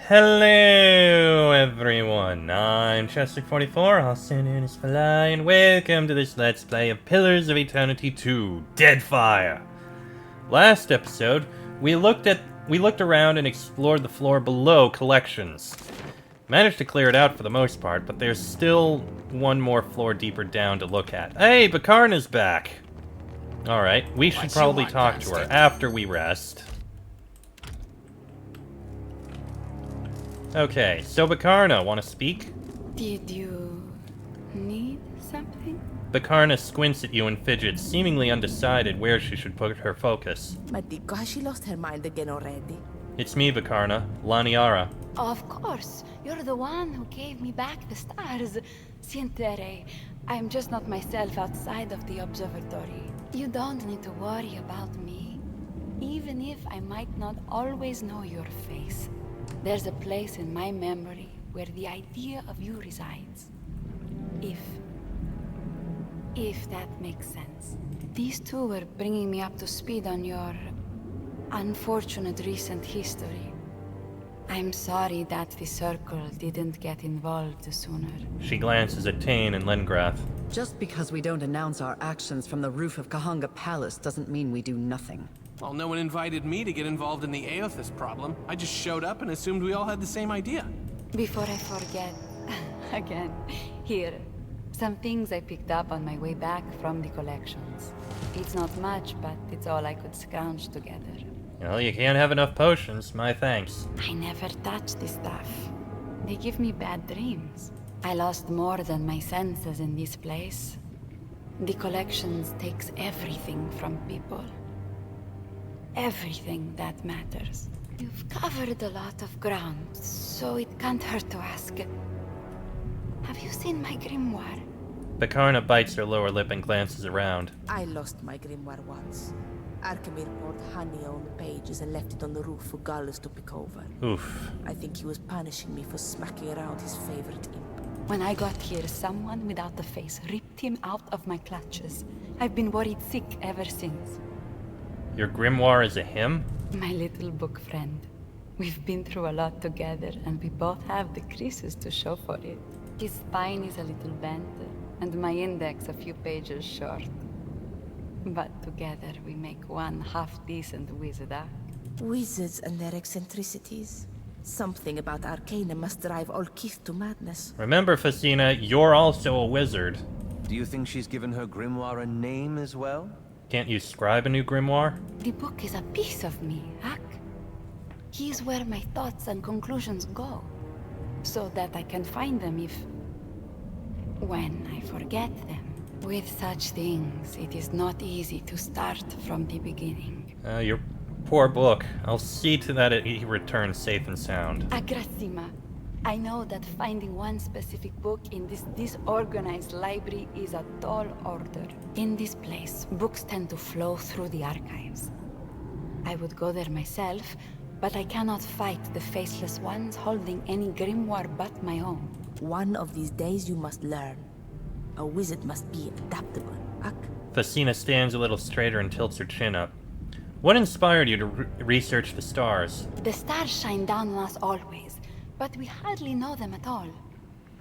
Hello everyone, I'm Chester44, also known as Fly, and welcome to this Let's Play of Pillars of Eternity 2, Deadfire! Last episode, we looked around and explored the floor below collections. Managed to clear it out for the most part, but there's still one more floor deeper down to look at. Hey, Bakarna's back! Alright, we should probably talk to her after we rest. Okay, so Bakarna, wanna speak? Did you need something? Bakarna squints at you and fidgets, seemingly undecided where she should put her focus. Madiko, has she lost her mind again already? It's me, Bakarna, Laniara. Of course. You're the one who gave me back the stars. Sientere, I'm just not myself outside of the observatory. You don't need to worry about me. Even if I might not always know your face, there's a place in my memory where the idea of you resides. If that makes sense. These two were bringing me up to speed on your unfortunate recent history. I'm sorry that the Circle didn't get involved sooner. She glances at Tane and Lengrath. Just because we don't announce our actions from the roof of Kahanga Palace doesn't mean we do nothing. Well, no one invited me to get involved in the Aothis problem. I just showed up and assumed we all had the same idea. Before I forget, again, here, some things I picked up on my way back from the collections. It's not much, but it's all I could scrounge together. Well, you can't have enough potions, my thanks. I never touch this stuff. They give me bad dreams. I lost more than my senses in this place. The collections takes everything from people. Everything that matters. You've covered a lot of ground, so it can't hurt to ask. Have you seen my grimoire? Bakarna bites her lower lip and glances around. I lost my grimoire once. Arkemir poured honey on the pages and left it on the roof for Gallus to pick over. Oof. I think he was punishing me for smacking around his favorite imp. When I got here, someone without a face ripped him out of my clutches. I've been worried sick ever since. Your grimoire is a hymn? My little book friend. We've been through a lot together, and we both have the creases to show for it. His spine is a little bent, and my index a few pages short. But together we make one half-decent wizard act. Wizards and their eccentricities. Something about Arcana must drive all Keith to madness. Remember, Facina, you're also a wizard. Do you think she's given her grimoire a name as well? Can't you scribe a new grimoire? The book is a piece of me, Ak. He is where my thoughts and conclusions go, so that I can find them when I forget them. With such things, it is not easy to start from the beginning. Your poor book. I'll see to that he returns safe and sound. Agrasima, I know that finding one specific book in this disorganized library is a tall order. In this place, books tend to flow through the archives. I would go there myself, but I cannot fight the faceless ones holding any grimoire but my own. One of these days you must learn. A wizard must be adaptable. Ak. Facina stands a little straighter and tilts her chin up. What inspired you to research the stars? The stars shine down on us always, but we hardly know them at all.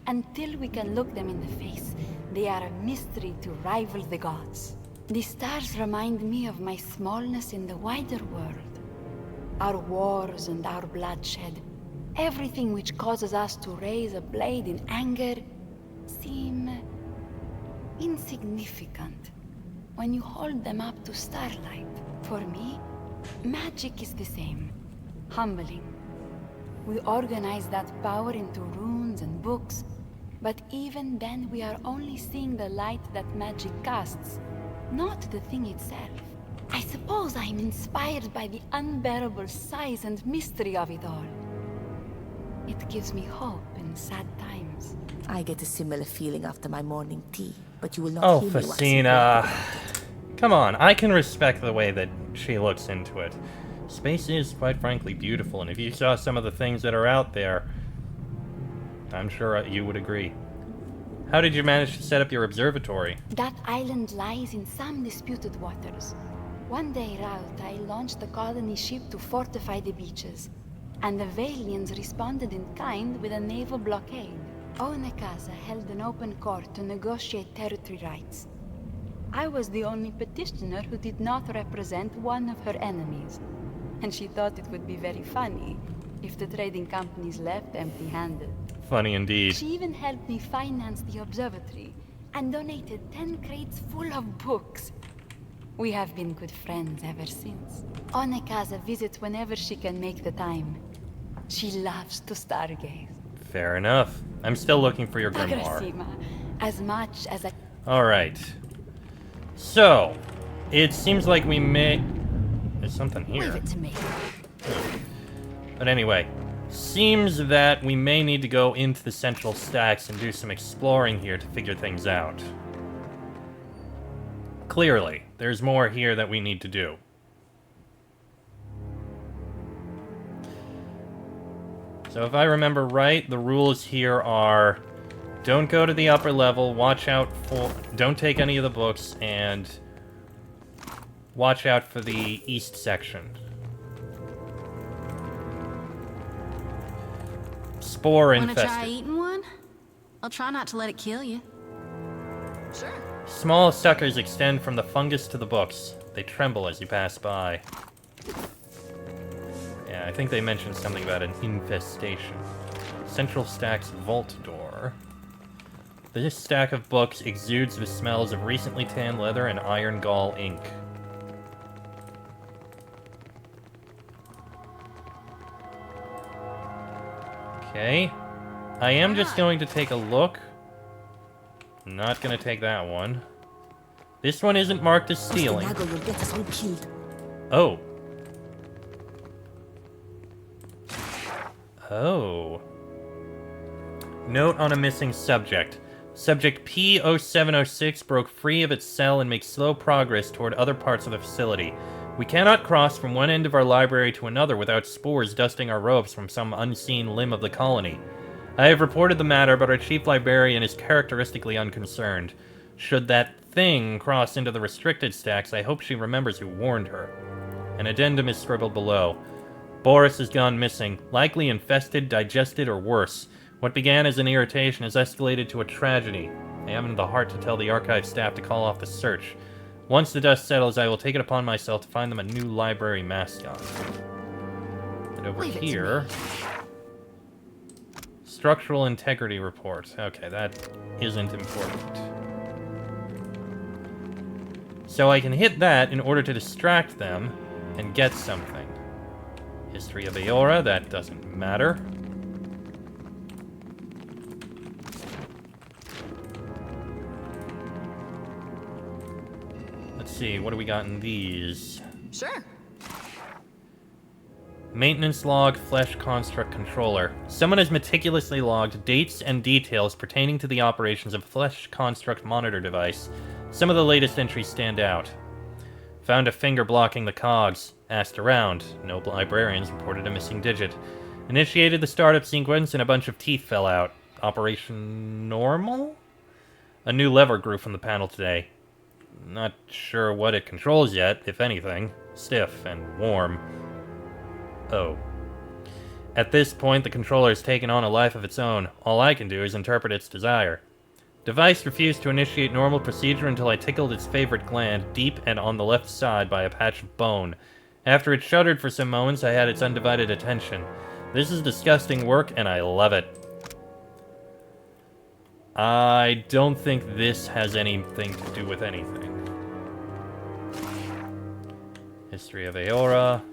Until we can look them in the face, they are a mystery to rival the gods. The stars remind me of my smallness in the wider world. Our wars and our bloodshed, everything which causes us to raise a blade in anger, seem insignificant when you hold them up to starlight. For me, magic is the same. Humbling. We organize that power into runes and books, but even then we are only seeing the light that magic casts, not the thing itself. I suppose I'm inspired by the unbearable size and mystery of it all. It gives me hope in sad times. I get a similar feeling after my morning tea, but you will not Oh, hear me once Facina. Come on, I can respect the way that she looks into it. Space is, quite frankly, beautiful, and if you saw some of the things that are out there, I'm sure you would agree. How did you manage to set up your observatory? That island lies in some disputed waters. One day, Raut, I launched the colony ship to fortify the beaches. and the Valians responded in kind with a naval blockade. Onekaza held an open court to negotiate territory rights. I was the only petitioner who did not represent one of her enemies, and she thought it would be very funny if the trading companies left empty-handed. Funny indeed. She even helped me finance the observatory and donated 10 crates full of books. We have been good friends ever since. Onekaza visits whenever she can make the time. She loves to stargaze. Fair enough. I'm still looking for your grimoire. Agrasima, as much as I... Alright. So, it seems like we may... There's something here. Leave it to me. But anyway, seems that we may need to go into the central stacks and do some exploring here to figure things out. Clearly, there's more here that we need to do. So if I remember right, the rules here are don't go to the upper level, watch out for... don't take any of the books, and watch out for the east section. Spore Wanna try infested. eating one? I'll try not to let it kill you. Sure. Small suckers extend from the fungus to the books. They tremble as you pass by. Yeah, I think they mentioned something about an infestation. Central stack's vault door. This stack of books exudes the smells of recently tanned leather and iron gall ink. Okay. I am just going to take a look. Not gonna take that one. This one isn't marked as stealing. Dago will get us all killed. Oh. Oh. Note on a missing subject. Subject P-0706 broke free of its cell and makes slow progress toward other parts of the facility. We cannot cross from one end of our library to another without spores dusting our robes from some unseen limb of the colony. I have reported the matter, but our chief librarian is characteristically unconcerned. Should that thing cross into the restricted stacks, I hope she remembers who warned her. An addendum is scribbled below. Boris has gone missing, likely infested, digested, or worse. What began as an irritation has escalated to a tragedy. I haven't the heart to tell the archive staff to call off the search. Once the dust settles, I will take it upon myself to find them a new library mascot. And over here... Structural integrity report. Okay, that isn't important. So I can hit that in order to distract them and get something. History of Aora, that doesn't matter. Let's see, what do we got in these? Sure. Maintenance log, flesh construct controller. Someone has meticulously logged dates and details pertaining to the operations of flesh construct monitor device. Some of the latest entries stand out. Found a finger blocking the cogs. Asked around. No librarians reported a missing digit. Initiated the startup sequence and a bunch of teeth fell out. Operation normal? A new lever grew from the panel today. Not sure what it controls yet, if anything. Stiff and warm. Oh. At this point, the controller has taken on a life of its own. All I can do is interpret its desire. Device refused to initiate normal procedure until I tickled its favorite gland, deep and on the left side by a patch of bone. After it shuddered for some moments, I had its undivided attention. This is disgusting work, and I love it. I don't think this has anything to do with anything. History of Aora.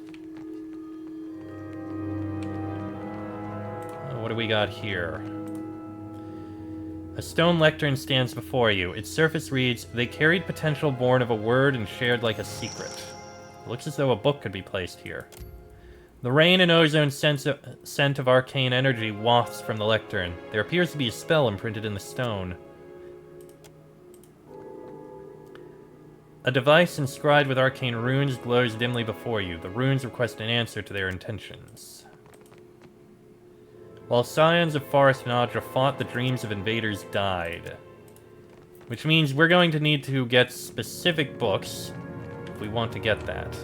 What do we got here? A stone lectern stands before you. Its surface reads, "They carried potential born of a word and shared like a secret." It looks as though a book could be placed here. The rain and ozone scent of arcane energy wafts from the lectern. There appears to be a spell imprinted in the stone. A device inscribed with arcane runes glows dimly before you. The runes request an answer to their intentions. While scions of Forest Nadra fought, the dreams of invaders died. Which means we're going to need to get specific books if we want to get that.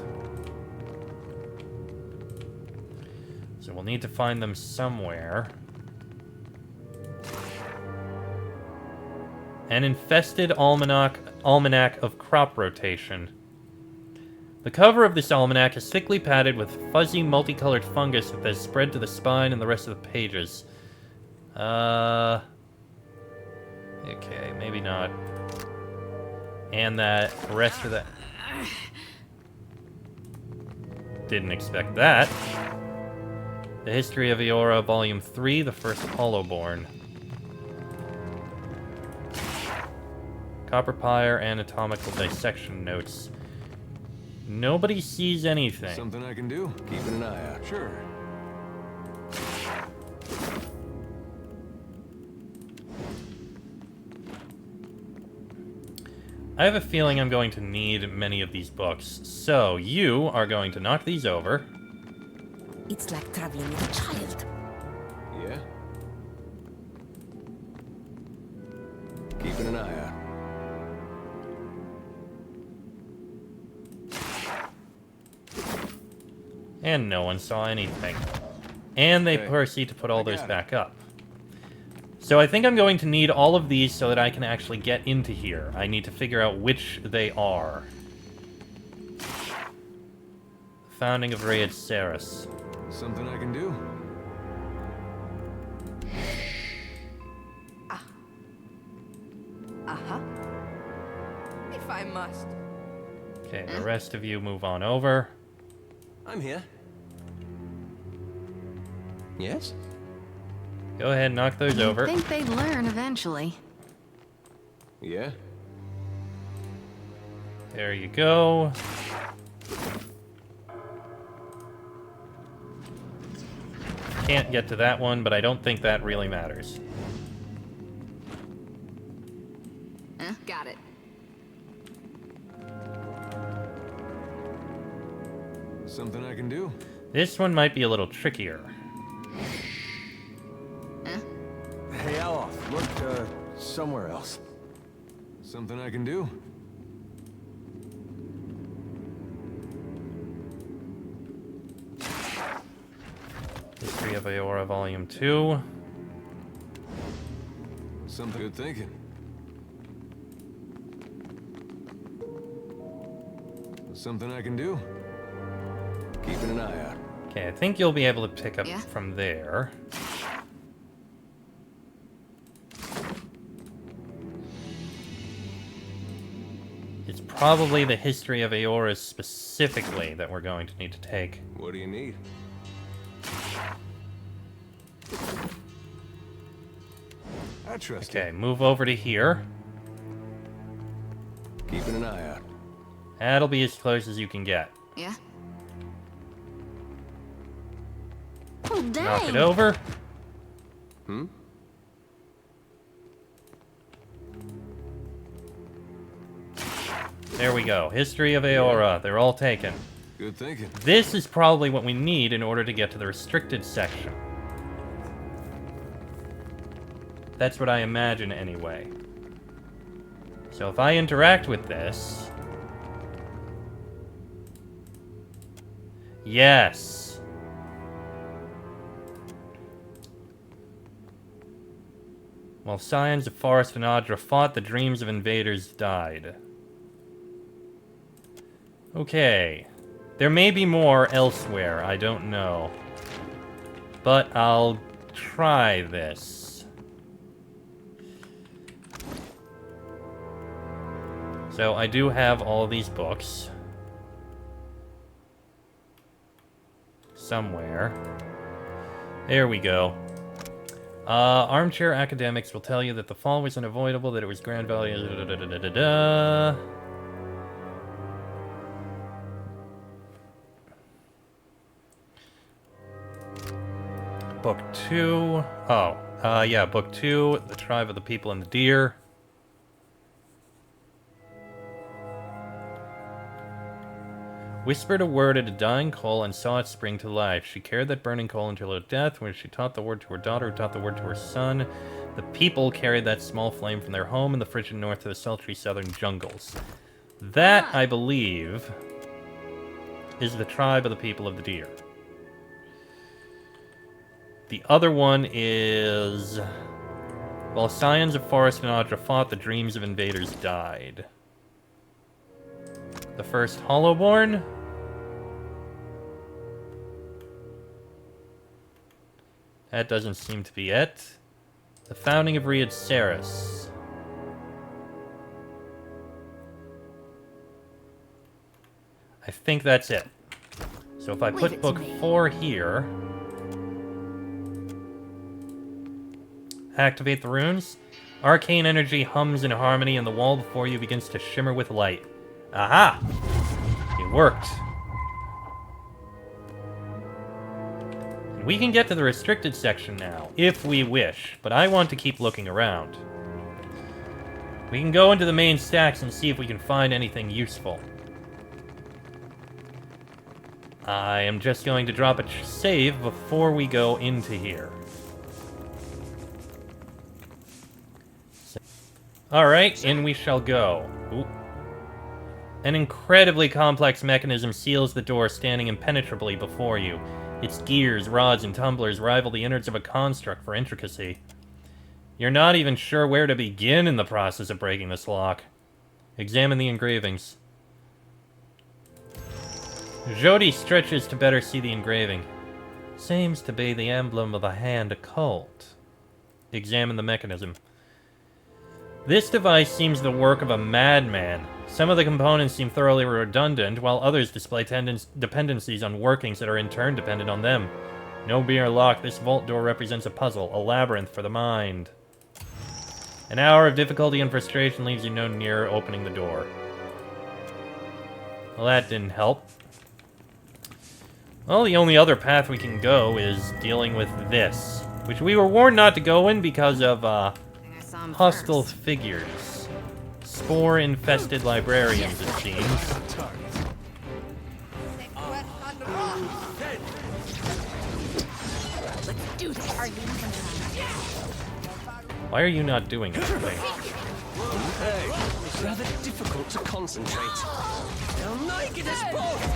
So we'll need to find them somewhere. An infested almanac of crop rotation. The cover of this almanac is thickly padded with fuzzy, multicolored fungus that has spread to the spine and the rest of the pages. Okay, maybe not. And that rest of that... Didn't expect that. The History of Eora, Volume 3, The First Hollowborn. Copper Pyre, Anatomical Dissection Notes. Nobody sees anything. Something I can do? Keeping an eye out. Sure. I have a feeling I'm going to need many of these books, so you are going to knock these over. It's like traveling with a child. Yeah? Keeping an eye out. And no one saw anything. And they Okay. proceed to put all I those got it. back up. So I think I'm going to need all of these so that I can actually get into here. I need to figure out which they are. Founding of Rayed Saris. Something I can do? Uh-huh. If I must. Okay, the rest of you move on over. I'm here. Yes? Go ahead, knock those I over. think they'd learn eventually. Yeah? There you go. Can't get to that one, but I don't think that really matters. Got it. Something I can do? This one might be a little trickier. Hey, Alof, look, somewhere else. Something I can do? History of Eora, Volume 2. Something good thinking. Something I can do? Keeping an eye out. Okay, I think you'll be able to pick up Yeah. from there. It's probably the History of Eora specifically that we're going to need to take. What do you need? I trust Okay, move over to here. you. Keeping an eye out. That'll be as close as you can get. Yeah? Oh, dang! Knock it over. Hmm? There we go. History of Eora. They're all taken. Good thinking. This is probably what we need in order to get to the restricted section. That's what I imagine anyway. So if I interact with this... Yes! While Scions of Forest and Adra fought, the dreams of invaders died. Okay. There may be more elsewhere, I don't know. But I'll try this. So I do have all these books. Somewhere. There we go. Armchair academics will tell you that the fall was unavoidable, that it was grand value. Book 2. Oh, yeah, Book 2, The Tribe of the People and the Deer. Whispered a word at a dying coal and saw it spring to life. She carried that burning coal until her death, when she taught the word to her daughter, who taught the word to her son. The people carried that small flame from their home in the frigid north to the sultry southern jungles. That, I believe, is the tribe of the people of the deer. The other one is... While Scions of Forest and Audra fought, the dreams of invaders died. The first Hollowborn? That doesn't seem to be it. The founding of Riad Saris. I think that's it. So if I put book 4 here... Activate the runes. Arcane energy hums in harmony and the wall before you begins to shimmer with light. Aha! It worked. And we can get to the restricted section now, if we wish, but I want to keep looking around. We can go into the main stacks and see if we can find anything useful. I am just going to drop a save before we go into here. Alright, in we shall go. Ooh. An incredibly complex mechanism seals the door, standing impenetrably before you. Its gears, rods, and tumblers rival the innards of a construct for intricacy. You're not even sure where to begin in the process of breaking this lock. Examine the engravings. Jody stretches to better see the engraving. Seems to be the emblem of a hand occult. Examine the mechanism. This device seems the work of a madman. Some of the components seem thoroughly redundant, while others display dependencies on workings that are in turn dependent on them. No mere lock, this vault door represents a puzzle, a labyrinth for the mind. An hour of difficulty and frustration leaves you no nearer opening the door. Well, that didn't help. Well, the only other path we can go is dealing with this, which we were warned not to go in because of, hostile figures. Spore-infested librarians, it seems. Why are you not doing anything? Hey, it's rather difficult to concentrate.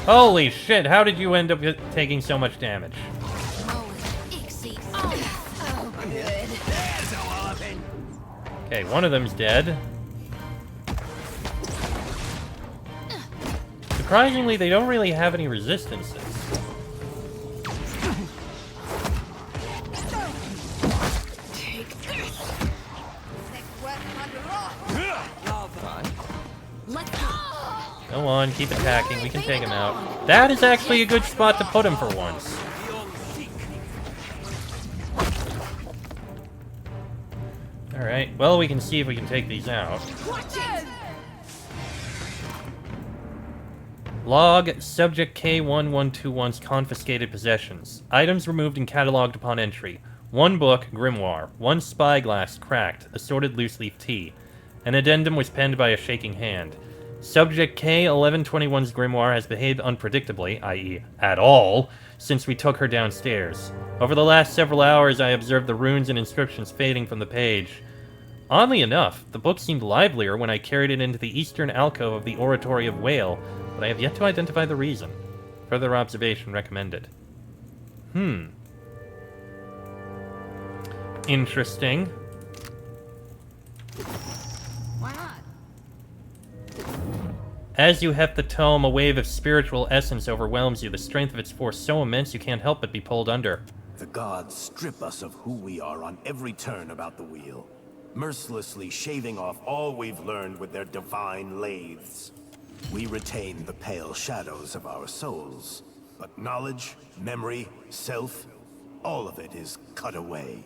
Holy shit, how did you end up taking so much damage? Okay, one of them's dead. Surprisingly, they don't really have any resistances. Go on, keep attacking. We can take him out. That is actually a good spot to put him for once. Alright, well, we can see if we can take these out. Log, Subject K1121's confiscated possessions. Items removed and cataloged upon entry. 1 book, grimoire. 1 spyglass, cracked. Assorted loose-leaf tea. An addendum was penned by a shaking hand. Subject K1121's grimoire has behaved unpredictably, i.e. at all, since we took her downstairs. Over the last several hours, I observed the runes and inscriptions fading from the page. Oddly enough, the book seemed livelier when I carried it into the eastern alcove of the Oratory of Whale, but I have yet to identify the reason. Further observation recommended. Interesting. Why not? As you heft the tome, a wave of spiritual essence overwhelms you, the strength of its force so immense you can't help but be pulled under. The gods strip us of who we are on every turn about the wheel, mercilessly shaving off all we've learned with their divine lathes. We retain the pale shadows of our souls, but knowledge, memory, self, all of it is cut away.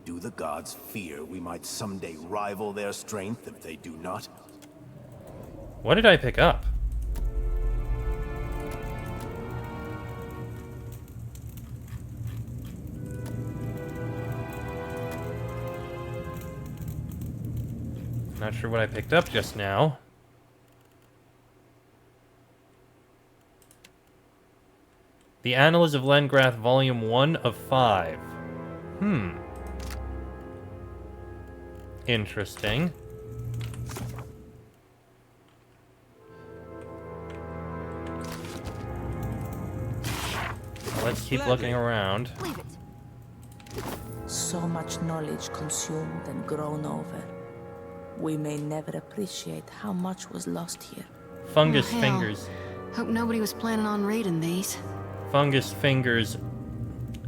Do the gods fear we might someday rival their strength if they do not? What did I pick up? Not sure what I picked up just now. The Annals of Lengrath, Volume 1 of 5. Interesting. Let's keep looking around. Leave it. So much knowledge consumed and grown over. We may never appreciate how much was lost here. Fungus Oh, hell. fingers. Hope nobody was planning on reading these. Fungus fingers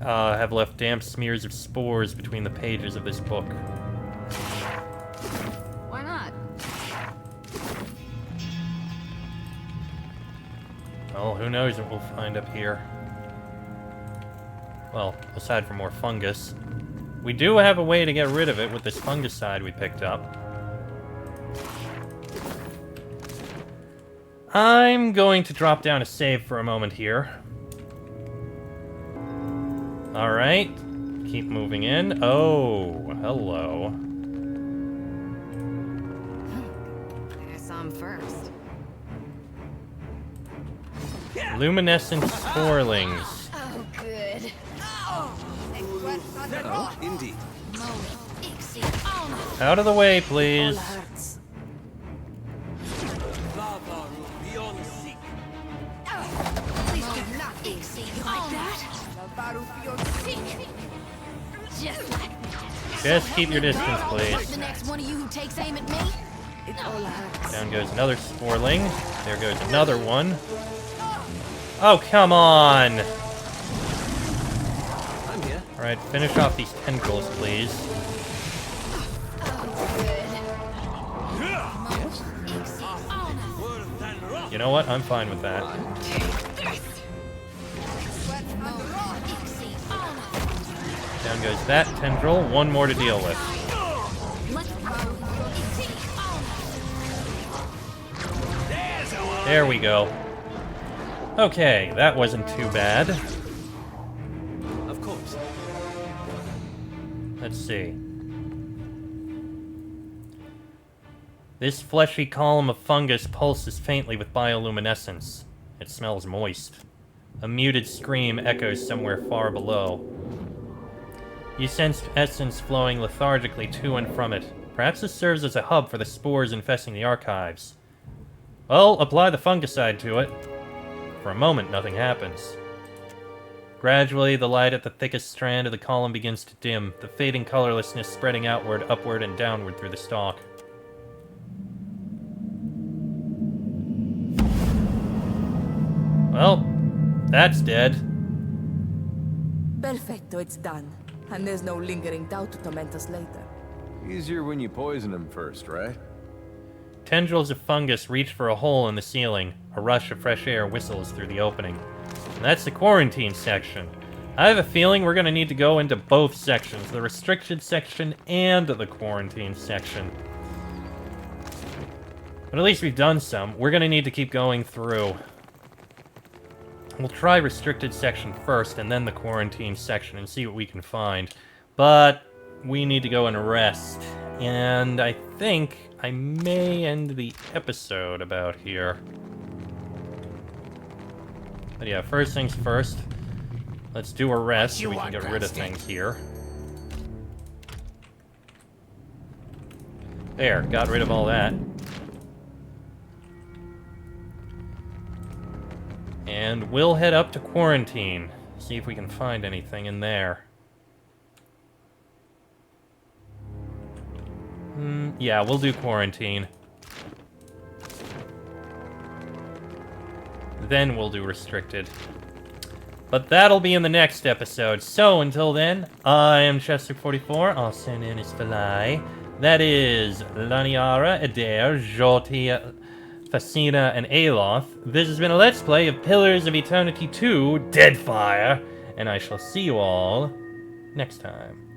have left damp smears of spores between the pages of this book. Why not? Well, who knows what we'll find up here. Well, aside from more fungus. We do have a way to get rid of it with this fungicide we picked up. I'm going to drop down a save for a moment here. Alright. Keep moving in. Oh, hello. I saw him first. Luminescent sporelings. Oh, good. Indeed. Out of the way, please. All hurts. Just like Just keep your distance, please. The next one of you who takes aim at me? It all hurts. Down goes another sporling. There goes another one. Oh, come on! I'm here. Alright, finish off these tendrils, please. You know what? I'm fine with that. Down goes that tendril. One more to deal with. There we go. Okay, that wasn't too bad. Of course. Let's see. This fleshy column of fungus pulses faintly with bioluminescence. It smells moist. A muted scream echoes somewhere far below. You sense essence flowing lethargically to and from it. Perhaps this serves as a hub for the spores infesting the archives. Well, apply the fungicide to it. For a moment, nothing happens. Gradually, the light at the thickest strand of the column begins to dim, the fading colorlessness spreading outward, upward, and downward through the stalk. Well, that's dead. Perfecto, it's done. And there's no lingering doubt to torment us later. Easier when you poison him first, right? Tendrils of fungus reach for a hole in the ceiling. A rush of fresh air whistles through the opening. And that's the quarantine section. I have a feeling we're going to need to go into both sections, the restricted section and the quarantine section. But at least we've done some. We're going to need to keep going through. We'll try restricted section first and then the quarantine section and see what we can find. But we need to go and rest. And I think I may end the episode about here. But yeah, first things first. Let's do a rest so we can get rid of things here. There, got rid of all that. And we'll head up to quarantine. See if we can find anything in there. Yeah, we'll do quarantine. Then we'll do restricted. But that'll be in the next episode. So until then, I am Chester44, also known as Falai. That is Laniara, Adair, Joltia, Fascina, and Aloth. This has been a Let's Play of Pillars of Eternity 2, Deadfire, and I shall see you all next time.